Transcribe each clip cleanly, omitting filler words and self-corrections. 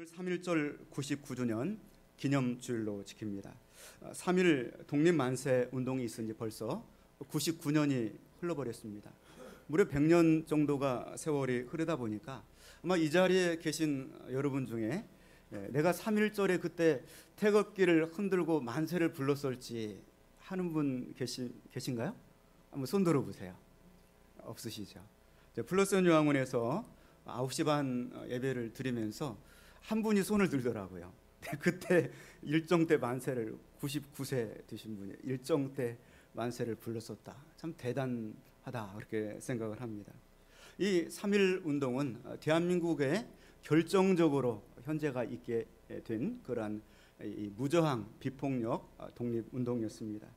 3.1절 99주년 기념주일로 지킵니다. 3.1 독립만세 운동이 있은 지 벌써 99년이 흘러버렸습니다. 무려 100년 정도가 세월이 흐르다 보니까 아마 이 자리에 계신 여러분 중에 내가 3.1절에 그때 태극기를 흔들고 만세를 불렀을지 하는 분 계신가요? 한번 손 들어보세요. 없으시죠? 플러스원 요양원에서 9시 반 예배를 드리면서 한 분이 손을 들더라고요. 그때 일정 때 만세를 99세 되신 분이 일정 때 만세를 불렀었다. 참 대단하다 그렇게 생각을 합니다. 이 3.1 운동은 대한민국에 결정적으로 현재가 있게 된 그러한 이 무저항 비폭력 독립운동이었습니다.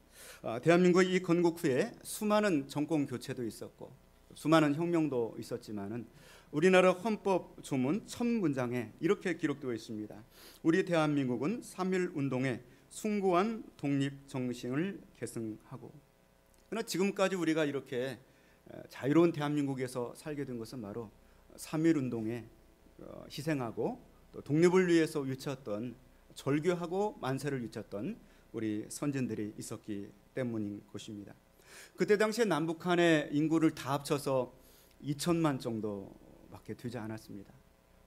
대한민국의 이 건국 후에 수많은 정권 교체도 있었고 수많은 혁명도 있었지만은 우리나라 헌법 조문 첫 문장에 이렇게 기록되어 있습니다. 우리 대한민국은 3.1 운동의 숭고한 독립 정신을 계승하고. 그러나 지금까지 우리가 이렇게 자유로운 대한민국에서 살게 된 것은 바로 3.1 운동에 희생하고 또 독립을 위해서 외쳤던 절규하고 만세를 외쳤던 우리 선진들이 있었기 때문인 것입니다. 그때 당시에 남북한의 인구를 다 합쳐서 2천만 정도밖에 되지 않았습니다.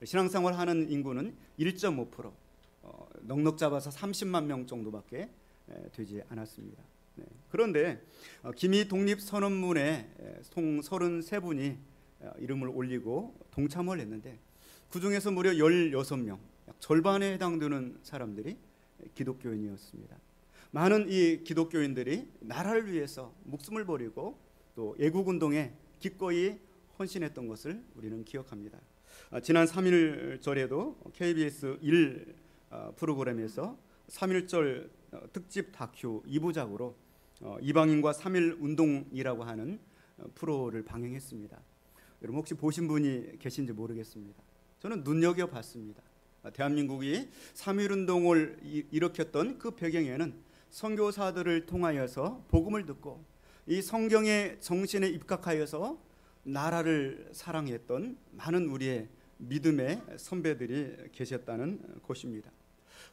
신앙생활 하는 인구는 1.5%, 넉넉 잡아서 30만 명 정도밖에 되지 않았습니다. 그런데 기미 독립선언문에 총 33분이 이름을 올리고 동참을 했는데 그 중에서 무려 16명, 약 절반에 해당되는 사람들이 기독교인이었습니다. 많은 이 기독교인들이 나라를 위해서 목숨을 버리고 또 애국운동에 기꺼이 헌신했던 것을 우리는 기억합니다. 지난 3.1절에도 KBS 1 프로그램에서 3.1절 특집 다큐 2부작으로 이방인과 3.1 운동이라고 하는 프로를 방영했습니다. 여러분 혹시 보신 분이 계신지 모르겠습니다. 저는 눈여겨봤습니다. 대한민국이 3.1 운동을 일으켰던 그 배경에는 선교사들을 통하여서 복음을 듣고 이 성경의 정신에 입각하여서 나라를 사랑했던 많은 우리의 믿음의 선배들이 계셨다는 것입니다.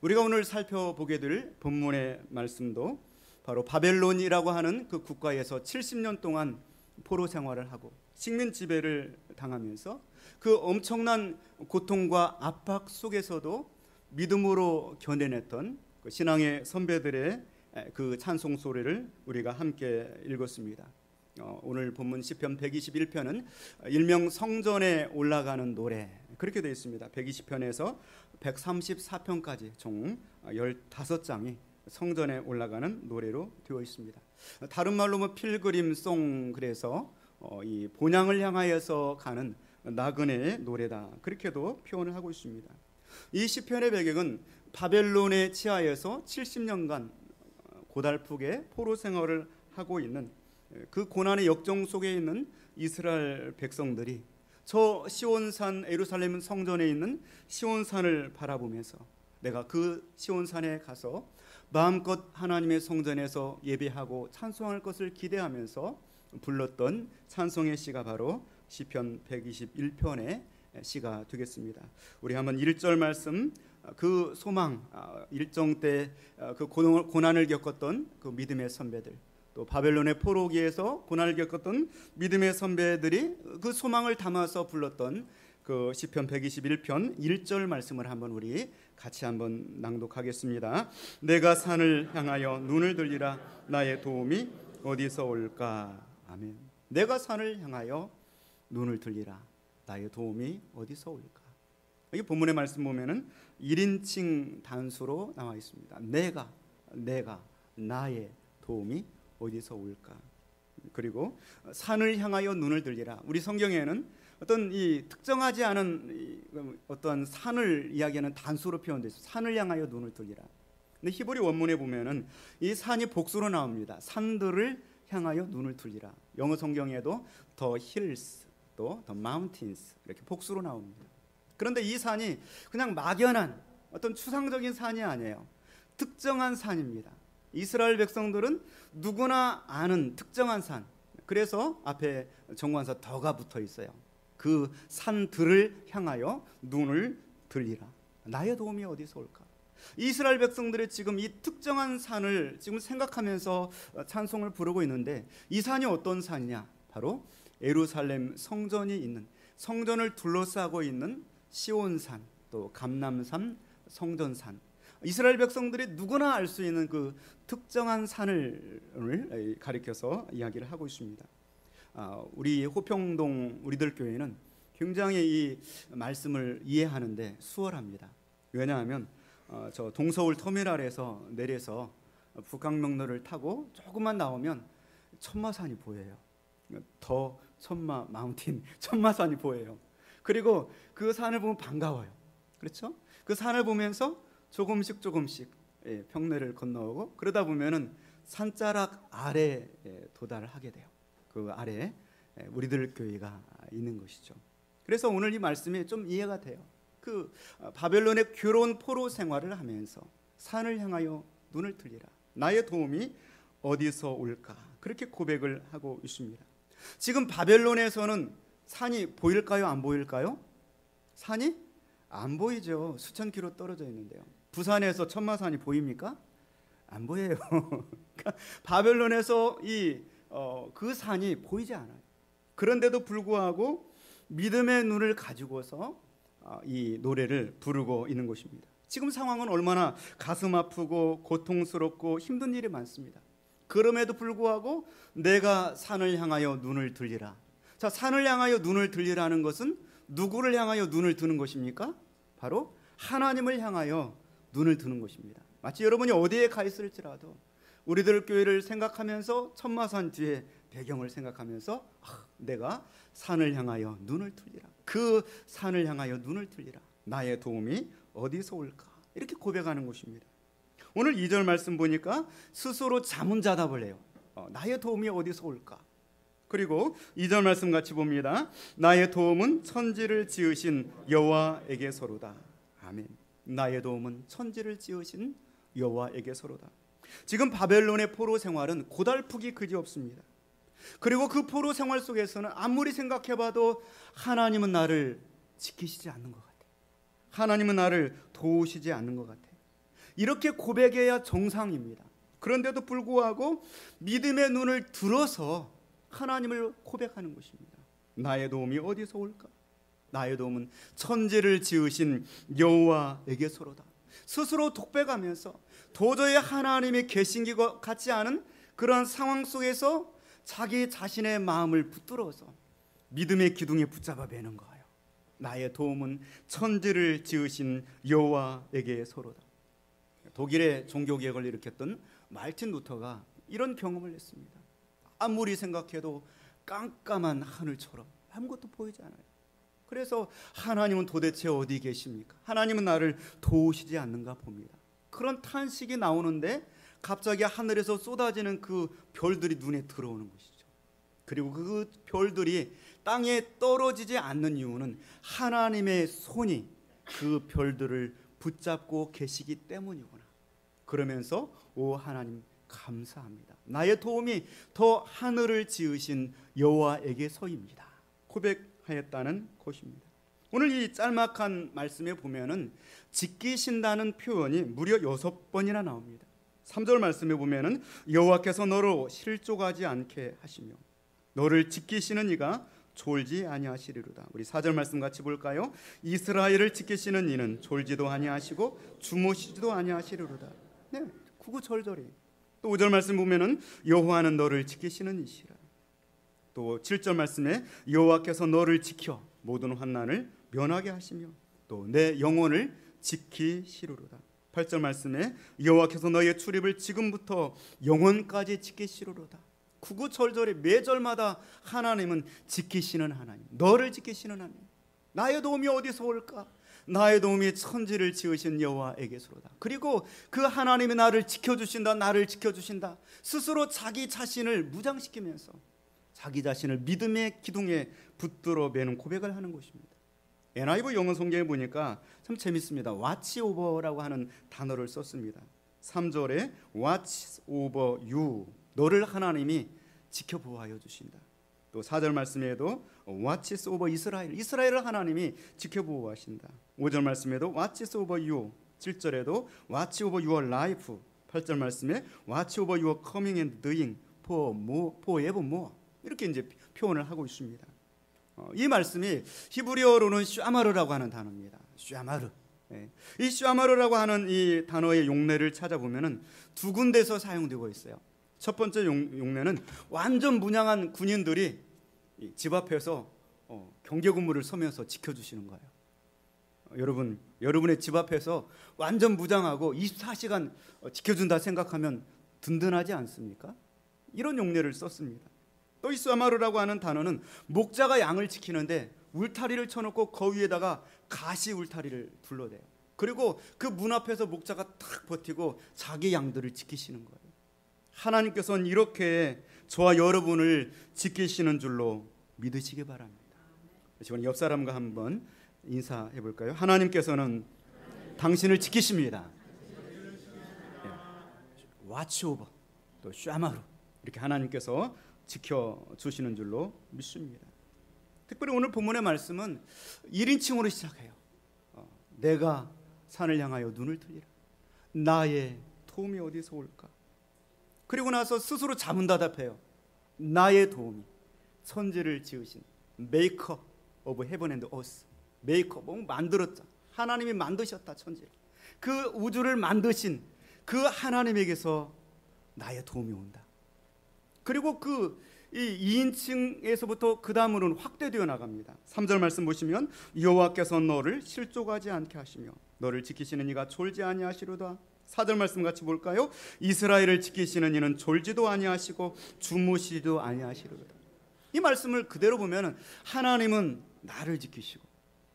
우리가 오늘 살펴보게 될 본문의 말씀도 바로 바벨론이라고 하는 그 국가에서 70년 동안 포로 생활을 하고 식민 지배를 당하면서 그 엄청난 고통과 압박 속에서도 믿음으로 견뎌냈던 그 신앙의 선배들의 그 찬송 소리를 우리가 함께 읽었습니다. 오늘 본문 시편 121편은 일명 성전에 올라가는 노래 그렇게 되어 있습니다. 120편에서 134편까지 총 15장이 성전에 올라가는 노래로 되어 있습니다. 다른 말로 뭐 필그림송, 그래서 이 본향을 향하여서 가는 나그네의 노래다 그렇게도 표현을 하고 있습니다. 이 시편의 배경은 바벨론의 치하에서 70년간 고달프게 포로 생활을 하고 있는 그 고난의 역정 속에 있는 이스라엘 백성들이 저 시온산 예루살렘 성전에 있는 시온산을 바라보면서 내가 그 시온산에 가서 마음껏 하나님의 성전에서 예배하고 찬송할 것을 기대하면서 불렀던 찬송의 시가 바로 시편 121편의 시가 되겠습니다. 우리 한번 1절 말씀, 그 소망, 일정 때 그 고난을 겪었던 그 믿음의 선배들, 또 바벨론의 포로기에서 고난을 겪었던 믿음의 선배들이 그 소망을 담아서 불렀던 그 시편 121편 1절 말씀을 한번 우리 같이 한번 낭독하겠습니다. 내가 산을 향하여 눈을 들리라, 나의 도움이 어디서 올까. 아멘. 내가 산을 향하여 눈을 들리라, 나의 도움이 어디서 올까. 이 본문의 말씀 보면은 1인칭 단수로 나와 있습니다. 내가 나의 도움이 어디서 올까. 그리고 산을 향하여 눈을 들리라. 우리 성경에는 어떤 이 특정하지 않은 어떤 산을 이야기하는 단수로 표현되어 있어요. 산을 향하여 눈을 들리라. 근데 히브리 원문에 보면은 이 산이 복수로 나옵니다. 산들을 향하여 눈을 들리라. 영어 성경에도 the hills, 또 the mountains 이렇게 복수로 나옵니다. 그런데 이 산이 그냥 막연한 어떤 추상적인 산이 아니에요. 특정한 산입니다. 이스라엘 백성들은 누구나 아는 특정한 산. 그래서 앞에 정관사 더가 붙어 있어요. 그 산들을 향하여 눈을 들리라. 나의 도움이 어디서 올까? 이스라엘 백성들이 지금 이 특정한 산을 지금 생각하면서 찬송을 부르고 있는데, 이 산이 어떤 산이냐? 바로 예루살렘 성전이 있는, 성전을 둘러싸고 있는 시온산, 또 감람산, 성전산. 이스라엘 백성들이 누구나 알 수 있는 그 특정한 산을 가리켜서 이야기를 하고 있습니다. 우리 호평동 우리들 교회는 굉장히 이 말씀을 이해하는데 수월합니다. 왜냐하면 저 동서울 터미널에서 내려서 북강명로를 타고 조금만 나오면 천마산이 보여요. 더 천마 마운틴, 천마산이 보여요. 그리고 그 산을 보면 반가워요. 그렇죠? 그 산을 보면서 조금씩 평내를 건너오고, 그러다 보면은 산자락 아래에 도달을 하게 돼요. 그 아래에 우리들 교회가 있는 것이죠. 그래서 오늘 이 말씀이 좀 이해가 돼요. 그 바벨론의 괴로운 포로 생활을 하면서 산을 향하여 눈을 들리라. 나의 도움이 어디서 올까? 그렇게 고백을 하고 있습니다. 지금 바벨론에서는 산이 보일까요? 안 보일까요? 산이 안 보이죠. 수천 킬로 떨어져 있는데요. 부산에서 천마산이 보입니까? 안 보여요. 그러니까 바벨론에서 그 산이 보이지 않아요. 그런데도 불구하고 믿음의 눈을 가지고서 이 노래를 부르고 있는 것입니다. 지금 상황은 얼마나 가슴 아프고 고통스럽고 힘든 일이 많습니다. 그럼에도 불구하고 내가 산을 향하여 눈을 들리라. 자, 산을 향하여 눈을 들리라는 것은 누구를 향하여 눈을 드는 것입니까? 바로 하나님을 향하여 눈을 드는 것입니다. 마치 여러분이 어디에 가 있을지라도 우리들 교회를 생각하면서 천마산 뒤에 배경을 생각하면서 내가 산을 향하여 눈을 들리라. 그 산을 향하여 눈을 들리라. 나의 도움이 어디서 올까? 이렇게 고백하는 것입니다. 오늘 2절 말씀 보니까 스스로 자문자답을 해요. 나의 도움이 어디서 올까? 그리고 2절 말씀 같이 봅니다. 나의 도움은 천지를 지으신 여호와에게서로다. 아멘. 나의 도움은 천지를 지으신 여호와에게서로다. 지금 바벨론의 포로 생활은 고달프기 그지없습니다. 그리고 그 포로 생활 속에서는 아무리 생각해봐도 하나님은 나를 지키시지 않는 것 같아. 하나님은 나를 도우시지 않는 것 같아. 이렇게 고백해야 정상입니다. 그런데도 불구하고 믿음의 눈을 들어서 하나님을 고백하는 것입니다. 나의 도움이 어디서 올까? 나의 도움은 천지를 지으신 여호와에게서로다. 스스로 독백하면서 도저히 하나님이 계신 것 같지 않은 그러한 상황 속에서 자기 자신의 마음을 붙들어서 믿음의 기둥에 붙잡아 매는 거예요. 나의 도움은 천지를 지으신 여호와에게서로다. 독일의 종교개혁을 일으켰던 마르틴 루터가 이런 경험을 했습니다. 아무리 생각해도 깜깜한 하늘처럼 아무것도 보이지 않아요. 그래서 하나님은 도대체 어디 계십니까? 하나님은 나를 도우시지 않는가 봅니다. 그런 탄식이 나오는데 갑자기 하늘에서 쏟아지는 그 별들이 눈에 들어오는 것이죠. 그리고 그 별들이 땅에 떨어지지 않는 이유는 하나님의 손이 그 별들을 붙잡고 계시기 때문이구나. 그러면서 오 하나님 감사합니다. 나의 도움이 더 하늘을 지으신 여호와에게서입니다. 고백하였다는 것입니다. 오늘 이 짤막한 말씀에 보면은 지키신다는 표현이 무려 6번이나 나옵니다. 3절 말씀에 보면은 여호와께서 너로 실족하지 않게 하시며 너를 지키시는 이가 졸지 아니하시리로다. 우리 4절 말씀 같이 볼까요? 이스라엘을 지키시는 이는 졸지도 아니하시고 주무시지도 아니하시리로다. 네, 구구절절히. 또 5절 말씀 보면은 여호와는 너를 지키시는 이시라. 또 7절 말씀에 여호와께서 너를 지켜 모든 환난을 면하게 하시며 또 내 영혼을 지키시리로다. 8절 말씀에 여호와께서 너의 출입을 지금부터 영원까지 지키시리로다. 구구절절히 매절마다 하나님은 지키시는 하나님, 너를 지키시는 하나님. 나의 도움이 어디서 올까? 나의 도움이 천지를 지으신 여호와에게서로다. 그리고 그 하나님이 나를 지켜주신다, 나를 지켜주신다. 스스로 자기 자신을 무장시키면서 자기 자신을 믿음의 기둥에 붙들어 매는 고백을 하는 것입니다. NIV 영어 성경에 보니까 참 재밌습니다. watch over라고 하는 단어를 썼습니다. 3절에 watch over you, 너를 하나님이 지켜보아여 주신다. 또 4절 말씀에도 watches over 이스라엘, 이스라엘을 하나님이 지켜보호하신다. 5절 말씀에도 watches over you, 7절에도 watch over your life, 8절 말씀에 watch over your coming and doing forevermore, 이렇게 이제 표현을 하고 있습니다. 이 말씀이 히브리어로는 슈아마르라고 하는 단어입니다. 슈아마르. 이 슈아마르라고 하는 이 단어의 용례를 찾아보면은 두 군데서 사용되고 있어요. 첫 번째 용례는 완전 무장한 군인들이 집 앞에서 경계 근무를 서면서 지켜주시는 거예요. 여러분의 집 앞에서 완전 무장하고 24시간 지켜준다 생각하면 든든하지 않습니까? 이런 용례를 썼습니다. 또 이 슈아마르라고 하는 단어는 목자가 양을 지키는데 울타리를 쳐놓고 그 위에다가 가시 울타리를 둘러대요. 그리고 그 문 앞에서 목자가 탁 버티고 자기 양들을 지키시는 거예요. 하나님께서는 이렇게 저와 여러분을 지키시는 줄로 믿으시기 바랍니다. 지금 옆 사람과 한번 인사해 볼까요? 하나님께서는 당신을 지키십니다. watch over, 또 슈아마루, 이렇게 하나님께서 지켜주시는 줄로 믿습니다. 특별히 오늘 본문의 말씀은 1인칭으로 시작해요. 내가 산을 향하여 눈을 들리라. 나의 도움이 어디서 올까? 그리고 나서 스스로 자문다답해요. 나의 도움이 천지를 지으신 메이커 오브 헤븐 앤드 어스, 메이커, 뭐 만들었다. 하나님이 만드셨다. 천지를, 그 우주를 만드신 그 하나님에게서 나의 도움이 온다. 그리고 이 2인칭에서부터 그 다음으로는 확대되어 나갑니다. 3절 말씀 보시면 여호와께서 너를 실족하지 않게 하시며 너를 지키시는 이가 졸지 아니하시로다. 4절 말씀 같이 볼까요? 이스라엘을 지키시는 이는 졸지도 아니하시고 주무시지도 아니하시로다. 이 말씀을 그대로 보면 하나님은 나를 지키시고,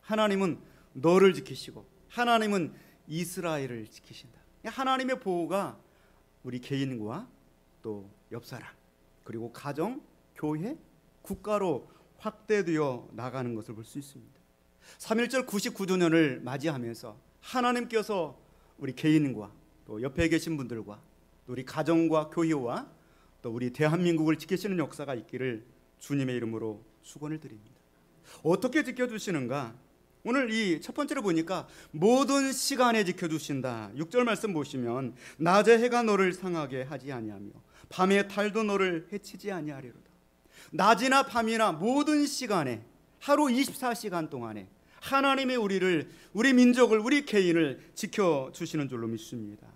하나님은 너를 지키시고, 하나님은 이스라엘을 지키신다. 하나님의 보호가 우리 개인과 또 옆사람, 그리고 가정, 교회, 국가로 확대되어 나가는 것을 볼 수 있습니다. 3.1절 99주년을 맞이하면서 하나님께서 우리 개인과 또 옆에 계신 분들과 또 우리 가정과 교회와 또 우리 대한민국을 지키시는 역사가 있기를 주님의 이름으로 축원을 드립니다. 어떻게 지켜주시는가? 오늘 이 첫 번째로 보니까 모든 시간에 지켜주신다. 6절 말씀 보시면 낮에 해가 너를 상하게 하지 아니하며 밤에 달도 너를 해치지 아니하리로다. 낮이나 밤이나 모든 시간에, 하루 24시간 동안에 하나님의 우리 민족을, 우리 개인을 지켜주시는 줄로 믿습니다.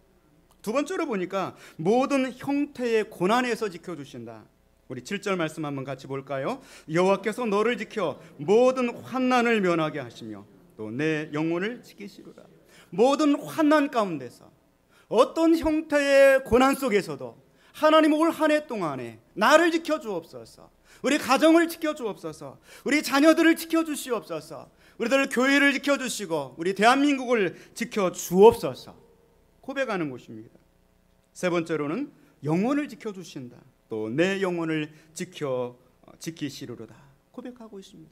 두 번째로 보니까 모든 형태의 고난에서 지켜주신다. 우리 7절 말씀 한번 같이 볼까요? 여호와께서 너를 지켜 모든 환난을 면하게 하시며 또 내 영혼을 지키시리라. 모든 환난 가운데서, 어떤 형태의 고난 속에서도 하나님 올 한 해 동안에 나를 지켜주옵소서, 우리 가정을 지켜주옵소서, 우리 자녀들을 지켜주시옵소서, 우리들 교회를 지켜주시고 우리 대한민국을 지켜주옵소서 고백하는 곳입니다. 세 번째로는 영혼을 지켜주신다. 또 내 영혼을 지키시리로다 고백하고 있습니다.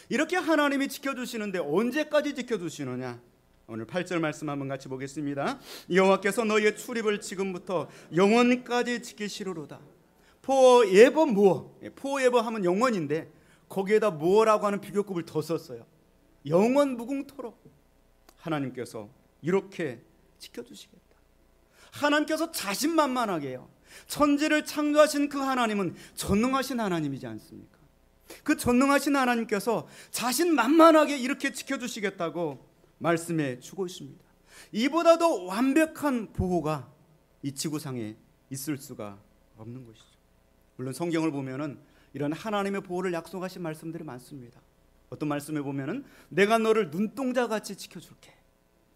이렇게 하나님이 지켜주시는데 언제까지 지켜주시느냐? 오늘 8절 말씀 한번 같이 보겠습니다. 여호와께서 너희의 출입을 지금부터 영원까지 지키시리로다. forevermore 하면 영원인데 거기에다 more라고 하는 비교급을 더 썼어요. 영원 무궁토록 하나님께서 이렇게 지켜주시겠다. 하나님께서 자신만만하게 해요. 천지를 창조하신 그 하나님은 전능하신 하나님이지 않습니까? 그 전능하신 하나님께서 자신만만하게 이렇게 지켜주시겠다고 말씀해 주고 있습니다. 이보다도 완벽한 보호가 이 지구상에 있을 수가 없는 것이죠. 물론 성경을 보면은 이런 하나님의 보호를 약속하신 말씀들이 많습니다. 어떤 말씀에 보면은 내가 너를 눈동자같이 지켜줄게.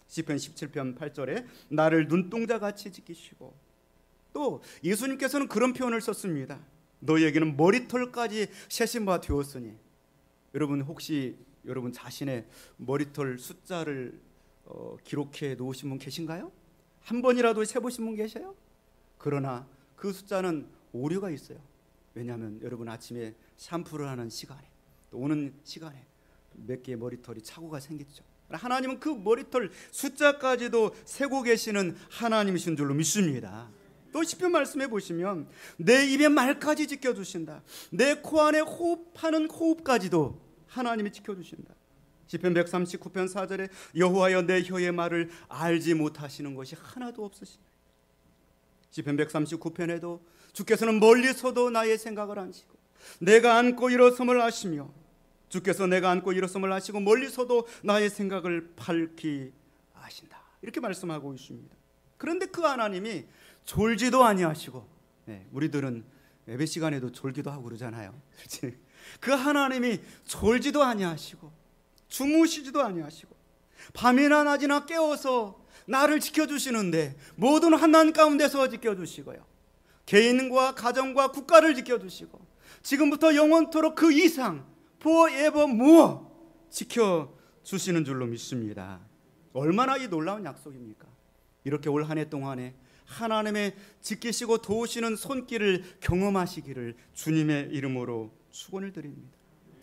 시편 17편 8절에 나를 눈동자같이 지키시고, 또 예수님께서는 그런 표현을 썼습니다. 너희에게는 머리털까지 세신 바 되었으니. 여러분 혹시 여러분 자신의 머리털 숫자를 기록해 놓으신 분 계신가요? 한 번이라도 세보신 분 계셔요? 그러나 그 숫자는 오류가 있어요. 왜냐하면 여러분 아침에 샴푸를 하는 시간에 또 오는 시간에 몇 개의 머리털이 착오가 생겼죠. 하나님은 그 머리털 숫자까지도 세고 계시는 하나님이신 줄로 믿습니다. 또 시편 말씀해 보시면 내 입의 말까지 지켜주신다. 내 코 안에 호흡하는 호흡까지도 하나님이 지켜주신다. 시편 139편 4절에 여호와여 내 혀의 말을 알지 못하시는 것이 하나도 없으시다. 시편 139편에도 주께서는 멀리서도 나의 생각을 아시고 내가 앉고 일어섬을 아시며 주께서 내가 앉고 일어섬을 아시고 멀리서도 나의 생각을 밝히 아신다. 이렇게 말씀하고 있습니다. 그런데 그 하나님이 졸지도 아니하시고, 우리들은 예배 시간에도 졸기도 하고 그러잖아요. 그 하나님이 졸지도 아니하시고 주무시지도 아니하시고 밤이나 낮이나 깨워서 나를 지켜주시는데 모든 환난 가운데서 지켜주시고요, 개인과 가정과 국가를 지켜주시고 지금부터 영원토록 그 이상 forevermore 지켜주시는 줄로 믿습니다. 얼마나 이 놀라운 약속입니까? 이렇게 올 한 해 동안에 하나님의 지키시고 도우시는 손길을 경험하시기를 주님의 이름으로 축원을 드립니다.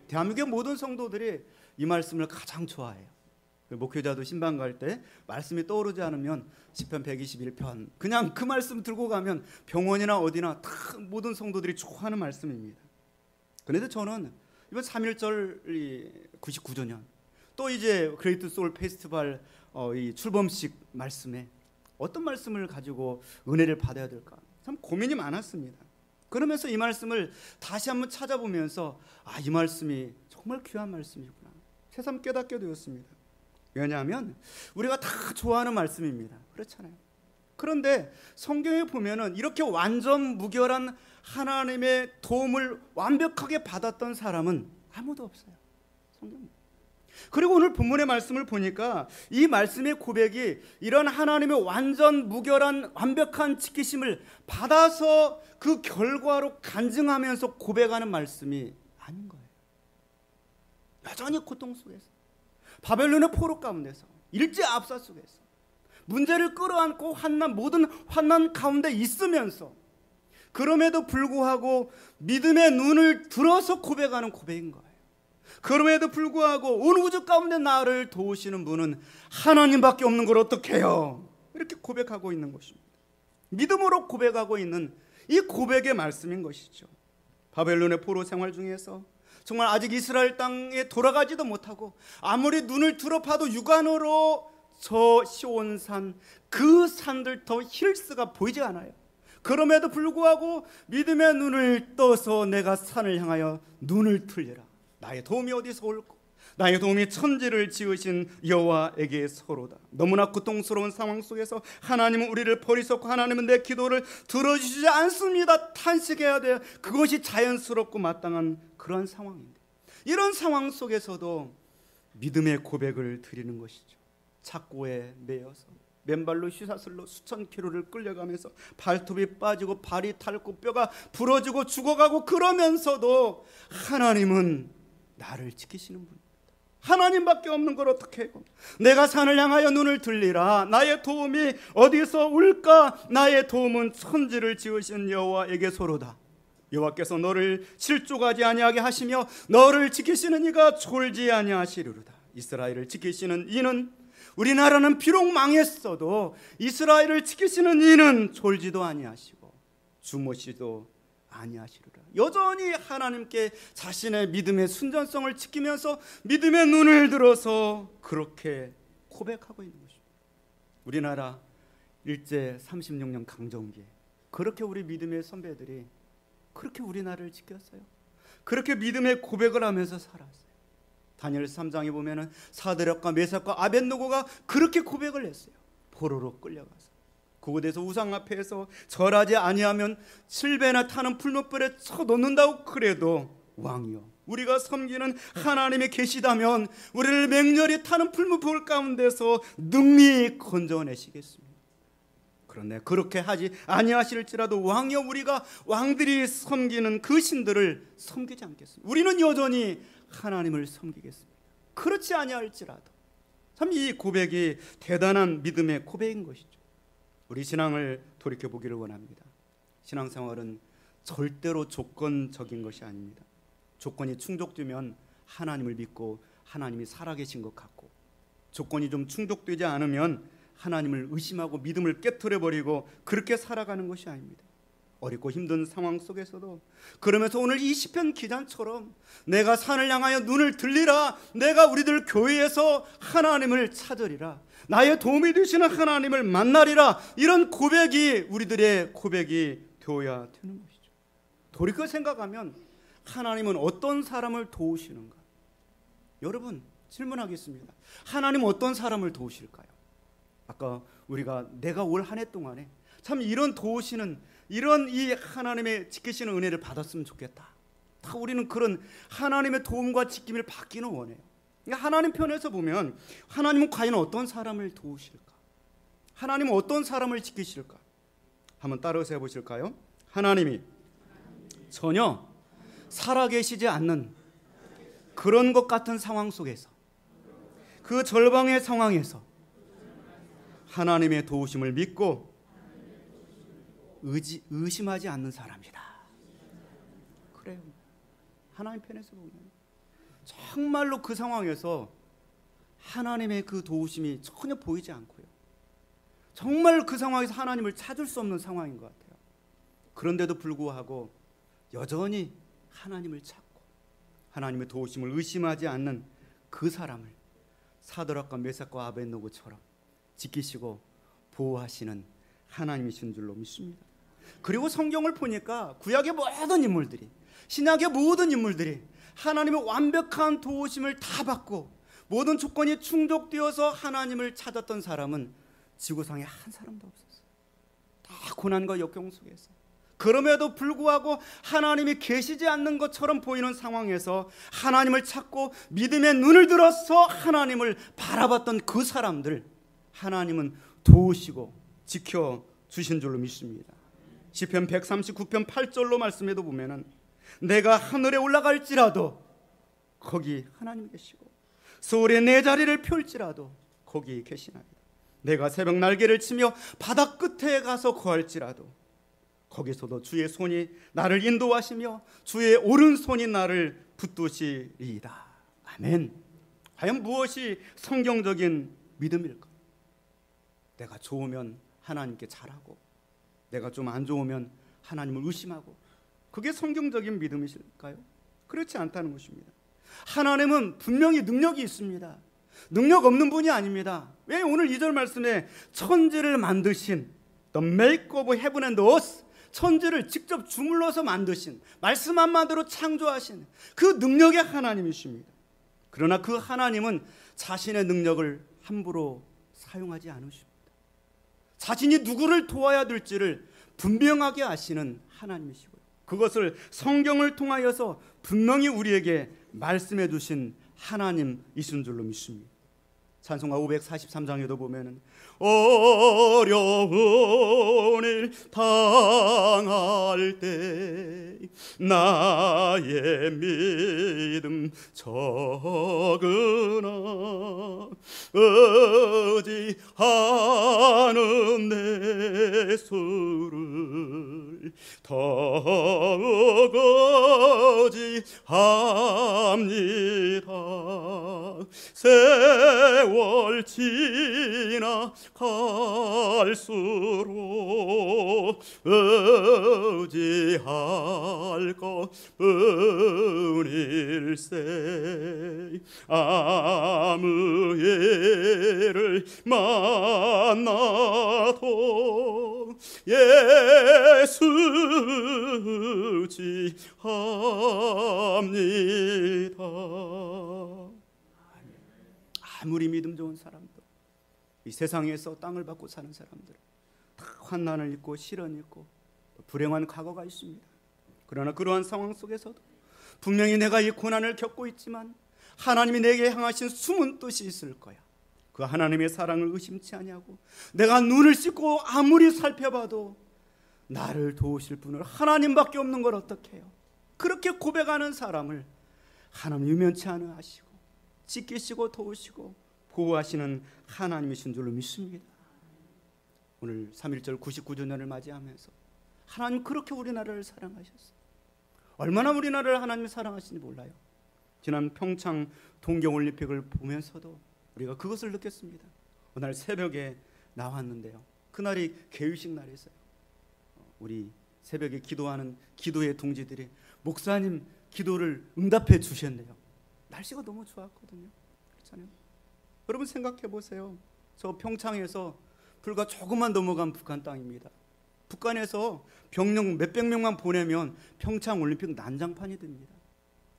대한민국의 모든 성도들이 이 말씀을 가장 좋아해요. 목회자도 신방 갈 때 말씀이 떠오르지 않으면 시편 121편 그냥 그 말씀 들고 가면 병원이나 어디나 다 모든 성도들이 좋아하는 말씀입니다. 그런데 저는 이번 3.1절 99주년 또 이제 그레이트 소울 페스티벌 이 출범식 말씀에 어떤 말씀을 가지고 은혜를 받아야 될까 참 고민이 많았습니다. 그러면서 이 말씀을 다시 한번 찾아보면서 이 말씀이 정말 귀한 말씀이구나 새삼 깨닫게 되었습니다. 왜냐하면 우리가 다 좋아하는 말씀입니다. 그렇잖아요. 그런데 성경에 보면은 이렇게 완전 무결한 하나님의 도움을 완벽하게 받았던 사람은 아무도 없어요. 성경. 그리고 오늘 본문의 말씀을 보니까 이 말씀의 고백이 이런 하나님의 완전 무결한 완벽한 지키심을 받아서 그 결과로 간증하면서 고백하는 말씀이 아닌 거예요. 여전히 고통 속에서 바벨론의 포로 가운데서 일제 압사 속에서 문제를 끌어안고 모든 환난 가운데 있으면서 그럼에도 불구하고 믿음의 눈을 들어서 고백하는 고백인 거예요. 그럼에도 불구하고 온 우주 가운데 나를 도우시는 분은 하나님밖에 없는 걸 어떻게 해요? 이렇게 고백하고 있는 것입니다. 믿음으로 고백하고 있는 이 고백의 말씀인 것이죠. 바벨론의 포로 생활 중에서 정말 아직 이스라엘 땅에 돌아가지도 못하고 아무리 눈을 들어 봐도 육안으로 저 시온산 그 산들 더 힐스가 보이지 않아요. 그럼에도 불구하고 믿음의 눈을 떠서 내가 산을 향하여 눈을 틀리라. 나의 도움이 어디서 올까? 나의 도움이 천지를 지으신 여호와에게서로다. 너무나 고통스러운 상황 속에서 하나님은 우리를 버리셨고 하나님은 내 기도를 들어주시지 않습니다. 탄식해야 돼요. 그것이 자연스럽고 마땅한 그런 상황인데 이런 상황 속에서도 믿음의 고백을 드리는 것이죠. 착고에 매여서 맨발로 휘사슬로 수천 킬로를 끌려가면서 발톱이 빠지고 발이 닳고 뼈가 부러지고 죽어가고 그러면서도 하나님은 나를 지키시는 분입니다. 하나님밖에 없는 걸 어떻게 해요? 내가 산을 향하여 눈을 들리라. 나의 도움이 어디서 올까? 나의 도움은 천지를 지으신 여호와에게서로다. 여호와께서 너를 실족하지 아니하게 하시며 너를 지키시는 이가 졸지 아니하시리로다. 이스라엘을 지키시는 이는 우리나라는 비록 망했어도 이스라엘을 지키시는 이는 졸지도 아니하시고 주무시도 아니하시리라. 여전히 하나님께 자신의 믿음의 순전성을 지키면서 믿음의 눈을 들어서 그렇게 고백하고 있는 것입니다. 우리나라 일제 36년 강점기에 그렇게 우리 믿음의 선배들이 그렇게 우리나라를 지켰어요. 그렇게 믿음의 고백을 하면서 살았어요. 다니엘 3장에 보면은 사드락과 메삭과 아벳느고가 그렇게 고백을 했어요. 포로로 끌려가서 그곳에서 우상 앞에서 절하지 아니하면 7배나 타는 풀무불에 쳐놓는다고 그래도 왕이여 우리가 섬기는 하나님이 계시다면 우리를 맹렬히 타는 풀무불 가운데서 능히 건져내시겠습니다. 그런데 그렇게 하지 아니하실지라도 왕이여 우리가 왕들이 섬기는 그 신들을 섬기지 않겠습니다. 우리는 여전히 하나님을 섬기겠습니다. 그렇지 아니할지라도 참 이 고백이 대단한 믿음의 고백인 것이죠. 우리 신앙을 돌이켜보기를 원합니다. 신앙생활은 절대로 조건적인 것이 아닙니다. 조건이 충족되면 하나님을 믿고 하나님이 살아계신 것 같고 조건이 좀 충족되지 않으면 하나님을 의심하고 믿음을 깨트려버리고 그렇게 살아가는 것이 아닙니다. 어렵고 힘든 상황 속에서도, 그러면서 오늘 이 시편 기자처럼 내가 산을 향하여 눈을 들리라, 내가 우리들 교회에서 하나님을 찾으리라, 나의 도움이 되시는 하나님을 만나리라, 이런 고백이 우리들의 고백이 되어야 되는 것이죠. 돌이켜 생각하면 하나님은 어떤 사람을 도우시는가? 여러분, 질문하겠습니다. 하나님은 어떤 사람을 도우실까요? 아까 우리가 내가 올 한 해 동안에 참 이런 도우시는, 이런 이 하나님의 지키시는 은혜를 받았으면 좋겠다. 다 우리는 그런 하나님의 도움과 지킴을 받기는 원해요. 하나님 편에서 보면 하나님은 과연 어떤 사람을 도우실까? 하나님은 어떤 사람을 지키실까? 한번 따라서 해보실까요? 하나님이 전혀 살아계시지 않는 그런 것 같은 상황 속에서, 그 절망의 상황에서 하나님의 도우심을 믿고 의심하지 않는 사람이다. 그래요. 하나님 편에서 보면 정말로 그 상황에서 하나님의 그 도우심이 전혀 보이지 않고요, 정말 그 상황에서 하나님을 찾을 수 없는 상황인 것 같아요. 그런데도 불구하고 여전히 하나님을 찾고 하나님의 도우심을 의심하지 않는 그 사람을 사드락과 메삭과 아벳노고처럼 지키시고 보호하시는 하나님이신 줄로 믿습니다. 그리고 성경을 보니까 구약의 모든 인물들이, 신약의 모든 인물들이 하나님의 완벽한 도우심을 다 받고 모든 조건이 충족되어서 하나님을 찾았던 사람은 지구상에 한 사람도 없었어요. 다 고난과 역경 속에서, 그럼에도 불구하고 하나님이 계시지 않는 것처럼 보이는 상황에서 하나님을 찾고 믿음의 눈을 들어서 하나님을 바라봤던 그 사람들, 하나님은 도우시고 지켜주신 줄로 믿습니다. 시편 139편 8절로 말씀에도 보면은 내가 하늘에 올라갈지라도 거기 하나님 계시고 서울에 내 자리를 펼지라도 거기 계시나이다. 내가 새벽 날개를 치며 바다 끝에 가서 거할지라도 거기서도 주의 손이 나를 인도하시며 주의 오른손이 나를 붙드시리이다. 아멘. 과연 무엇이 성경적인 믿음일까? 내가 좋으면 하나님께 잘하고 내가 좀 안 좋으면 하나님을 의심하고, 그게 성경적인 믿음이실까요? 그렇지 않다는 것입니다. 하나님은 분명히 능력이 있습니다. 능력 없는 분이 아닙니다. 왜 오늘 2절 말씀에 천지를 만드신 The make of heaven and earth, 천지를 직접 주물러서 만드신, 말씀 한마디로 창조하신 그 능력의 하나님이십니다. 그러나 그 하나님은 자신의 능력을 함부로 사용하지 않으십니다. 자신이 누구를 도와야 될지를 분명하게 아시는 하나님이시고요, 그것을 성경을 통하여서 분명히 우리에게 말씀해 주신 하나님이신 줄로 믿습니다. 찬송가 543장에도 보면은 어려운 일 당할 때 나의 믿음 적으나 의지하는 내 수를 더욱 의지합니다. 세월 지나갈수록 의지할 것뿐일세. 아무 일을 만나도 예수 지합니다. 아무리 믿음 좋은 사람들, 이 세상에서 땅을 받고 사는 사람들, 다 환난을 잊고 시련이 있고 불행한 과거가 있습니다. 그러나 그러한 상황 속에서도 분명히 내가 이 고난을 겪고 있지만 하나님이 내게 향하신 숨은 뜻이 있을 거야. 그 하나님의 사랑을 의심치 아니하고 내가 눈을 씻고 아무리 살펴봐도 나를 도우실 분을 하나님밖에 없는 걸 어떻게 해요? 그렇게 고백하는 사람을 하나님 유면치 않아 하시고 지키시고 도우시고 보호하시는 하나님이신 줄로 믿습니다. 오늘 3.1절 99주년을 맞이하면서 하나님 그렇게 우리나라를 사랑하셨어요. 얼마나 우리나라를 하나님이 사랑하시는지 몰라요. 지난 평창 동계올림픽을 보면서도 우리가 그것을 느꼈습니다. 그날 새벽에 나왔는데요. 그날이 개회식 날이었어요. 우리 새벽에 기도하는 기도의 동지들이 목사님 기도를 응답해 주셨네요. 날씨가 너무 좋았거든요. 그렇잖아요. 여러분 생각해 보세요. 저 평창에서 불과 조금만 넘어간 북한 땅입니다. 북한에서 병력 몇백 명만 보내면 평창 올림픽 난장판이 됩니다.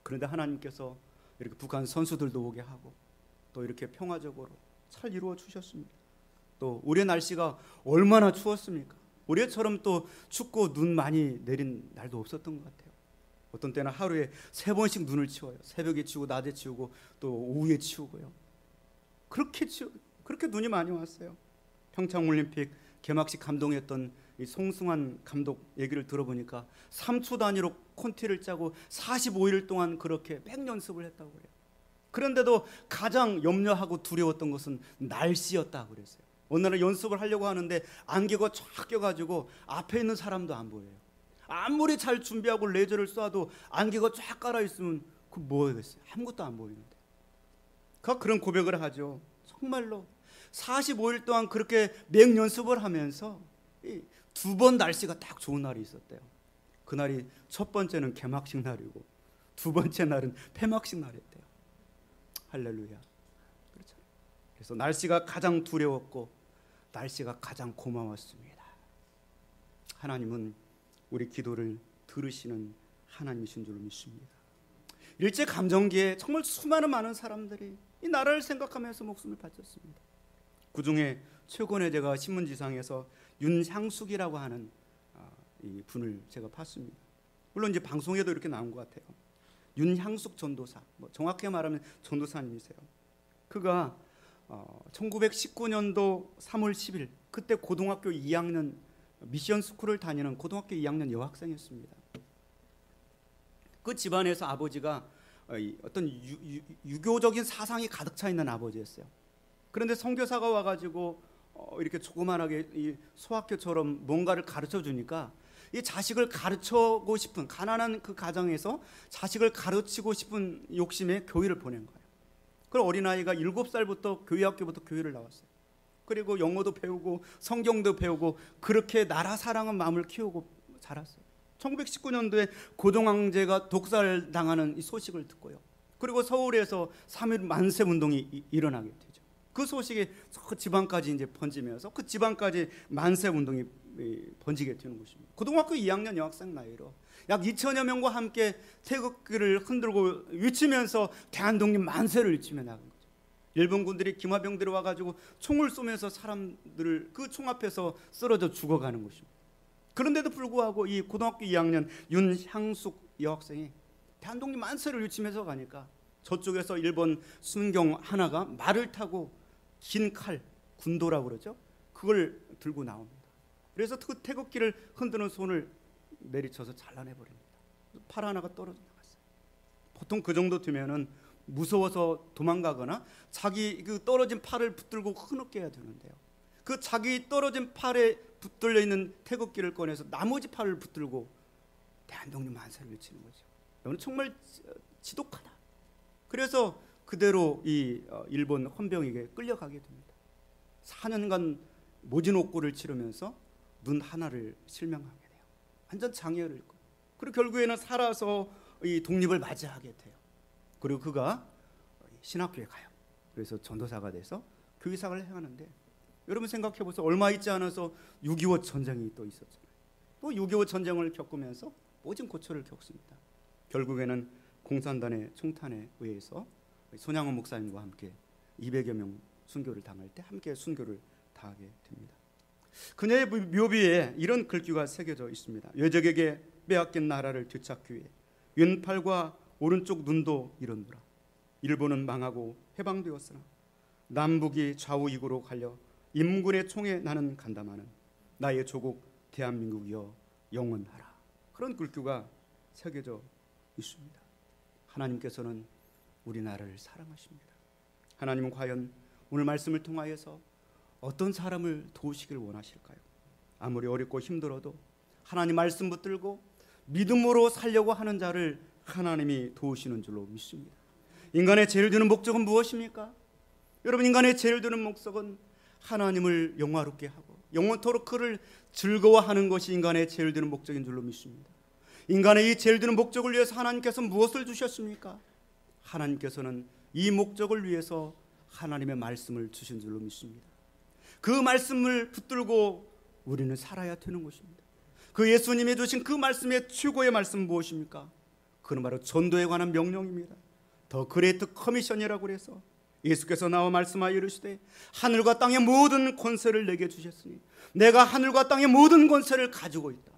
그런데 하나님께서 이렇게 북한 선수들도 오게 하고 또 이렇게 평화적으로 잘 이루어 주셨습니다. 또 올해 날씨가 얼마나 추웠습니까? 올해처럼 또 춥고 눈 많이 내린 날도 없었던 것 같아요. 어떤 때는 하루에 3번씩 눈을 치워요. 새벽에 치우고 낮에 치우고 또 오후에 치우고요. 그렇게 눈이 많이 왔어요. 평창올림픽 개막식 감동했던 이 송승환 감독 얘기를 들어보니까 3초 단위로 콘티를 짜고 45일 동안 그렇게 백 연습을 했다고 그래요. 그런데도 가장 염려하고 두려웠던 것은 날씨였다고 그랬어요. 어느 날 연습을 하려고 하는데 안개가 쫙 껴가지고 앞에 있는 사람도 안 보여요. 아무리 잘 준비하고 레저를 쏴도 안개가 쫙 깔아있으면 그 뭐겠어요? 아무것도 안 보이는데. 그런 고백을 하죠. 정말로 45일 동안 그렇게 맹연습을 하면서 2번 날씨가 딱 좋은 날이 있었대요. 그날이 첫 번째는 개막식 날이고 2번째 날은 폐막식 날이었대요. 할렐루야. 그렇잖아요. 그래서 날씨가 가장 두려웠고 날씨가 가장 고마웠습니다. 하나님은 우리 기도를 들으시는 하나님이신 줄 믿습니다. 일제감정기에 정말 수많은 많은 사람들이 이 나라를 생각하면서 목숨을 바쳤습니다. 그중에 최근에 제가 신문지상에서 윤향숙이라고 하는 이 분을 제가 봤습니다. 물론 이제 방송에도 이렇게 나온 것 같아요. 윤향숙 전도사, 정확히 말하면 전도사님이세요. 그가 1919년도 3월 10일 그때 고등학교 2학년 미션 스쿨을 다니는 고등학교 2학년 여학생이었습니다. 그 집안에서 아버지가 어떤 유교적인 사상이 가득 차 있는 아버지였어요. 그런데 선교사가 와가지고 이렇게 조그만하게 이 소학교처럼 뭔가를 가르쳐 주니까 이 자식을 가르치고 싶은 가난한 그 가정에서 자식을 가르치고 싶은 욕심에 교회를 보낸 거예요. 그 어린아이가 7살부터 교회학교부터 교회를 나왔어요. 그리고 영어도 배우고 성경도 배우고 그렇게 나라 사랑한 마음을 키우고 자랐어요. 1919년도에 고종황제가 독살당하는 이 소식을 듣고요. 그리고 서울에서 3.1 만세운동이 일어나게 되죠. 그 소식이 저 지방까지 이제 번지면서 그 지방까지 만세운동이 번지게 되는 것입니다. 고등학교 2학년 여학생 나이로 약 2천여 명과 함께 태극기를 흔들고 외치면서 대한독립 만세를 외치며 나간 거죠. 일본군들이 기마병들이 와가지고 총을 쏘면서 사람들을 그 총 앞에서 쓰러져 죽어가는 것입니다. 그런데도 불구하고 이 고등학교 2학년 윤향숙 여학생이 대한독립 만세를 외치면서 가니까 저쪽에서 일본 순경 하나가 말을 타고 긴 칼, 군도라고 그러죠. 그걸 들고 나옵니다. 그래서 그 태극기를 흔드는 손을 내리쳐서 잘라내버립니다. 팔 하나가 떨어져 나갔어요. 보통 그 정도 되면은 무서워서 도망가거나 자기 그 떨어진 팔을 붙들고 흐느껴야 되는데요. 그 자기 떨어진 팔에 붙들려 있는 태극기를 꺼내서 나머지 팔을 붙들고 대한독립 만세를 외치는 거죠. 이건 정말 지독하다. 그래서 그대로 이 일본 헌병에게 끌려가게 됩니다. 4년간 모진 옥고를 치르면서 눈 하나를 실명하게 돼요. 완전 장애를 입고. 그리고 결국에는 살아서 이 독립을 맞이하게 돼요. 그리고 그가 신학교에 가요. 그래서 전도사가 돼서 교회생활을 해가는데 여러분 생각해 보세요. 얼마 있지 않아서 6.25 전쟁이 또 있었잖아요. 또 6.25 전쟁을 겪으면서 모진 고초를 겪습니다. 결국에는 공산당의 총탄에 의해서 손양원 목사님과 함께 200여 명 순교를 당할 때 함께 순교를 다하게 됩니다. 그녀의 묘비에 이런 글귀가 새겨져 있습니다. 외적에게 빼앗긴 나라를 되찾기 위해 왼팔과 오른쪽 눈도 잃었노라. 일본은 망하고 해방되었으나 남북이 좌우이구로 갈려 임군의 총에 나는 간다마는 나의 조국 대한민국이여 영원하라. 그런 글귀가 새겨져 있습니다. 하나님께서는 우리나라를 사랑하십니다. 하나님은 과연 오늘 말씀을 통하여서 어떤 사람을 도우시길 원하실까요? 아무리 어렵고 힘들어도 하나님 말씀 붙들고 믿음으로 살려고 하는 자를 하나님이 도우시는 줄로 믿습니다. 인간의 죄를 지는 목적은 무엇입니까? 여러분, 인간의 죄를 지는 목적은 하나님을 영화롭게 하고 영원토록 그를 즐거워하는 것이 인간의 제일 드는 목적인 줄로 믿습니다. 인간의 이 제일 드는 목적을 위해서 하나님께서 무엇을 주셨습니까? 하나님께서는 이 목적을 위해서 하나님의 말씀을 주신 줄로 믿습니다. 그 말씀을 붙들고 우리는 살아야 되는 것입니다. 그 예수님이 주신 그 말씀의 최고의 말씀은 무엇입니까? 그는 바로 전도에 관한 명령입니다. 더 그레이트 커미션이라고 그래서 예수께서 나와 말씀하여 이르시되 하늘과 땅의 모든 권세를 내게 주셨으니 내가 하늘과 땅의 모든 권세를 가지고 있다.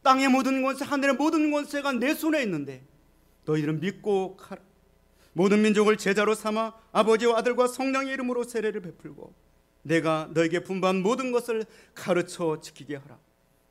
땅의 모든 권세, 하늘의 모든 권세가 내 손에 있는데 너희들은 믿고 가라. 모든 민족을 제자로 삼아 아버지와 아들과 성령의 이름으로 세례를 베풀고 내가 너에게 분부한 모든 것을 가르쳐 지키게 하라.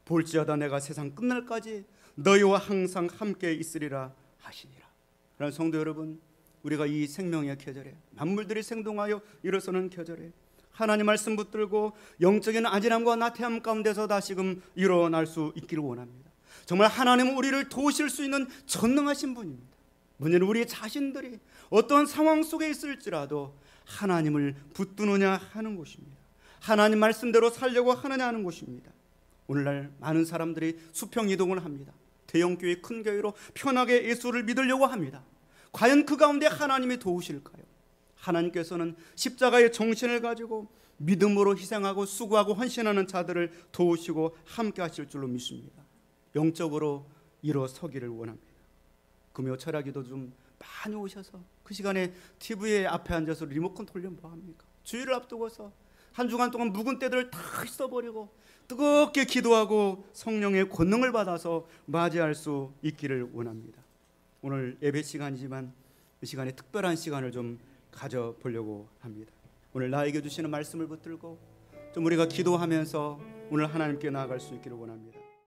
볼지어다 내가 세상 끝날까지 너희와 항상 함께 있으리라 하시니라. 그런 성도 여러분, 우리가 이 생명의 계절에 만물들이 생동하여 일어서는 계절에 하나님 말씀 붙들고 영적인 안전함과 나태함 가운데서 다시금 일어날 수 있기를 원합니다. 정말 하나님은 우리를 도우실 수 있는 전능하신 분입니다. 문제는 우리 자신들이 어떤 상황 속에 있을지라도 하나님을 붙드느냐 하는 것입니다. 하나님 말씀대로 살려고 하느냐 하는 것입니다. 오늘날 많은 사람들이 수평 이동을 합니다. 대형교회, 큰 교회로 편하게 예수를 믿으려고 합니다. 과연 그 가운데 하나님이 도우실까요? 하나님께서는 십자가의 정신을 가지고 믿음으로 희생하고 수고하고 헌신하는 자들을 도우시고 함께 하실 줄로 믿습니다. 영적으로 일어서기를 원합니다. 금요 철야기도 좀 많이 오셔서 그 시간에 TV에 앞에 앉아서 리모컨 돌리면 뭐합니까? 주일을 앞두고서 한 주간 동안 묵은 때들을 다 써버리고 뜨겁게 기도하고 성령의 권능을 받아서 맞이할 수 있기를 원합니다. 오늘 예배 시간이지만 이 시간에 특별한 시간을 좀 가져보려고 합니다. 오늘 나에게 주시는 말씀을 붙들고 좀 우리가 기도하면서 오늘 하나님께 나아갈 수 있기를 원합니다.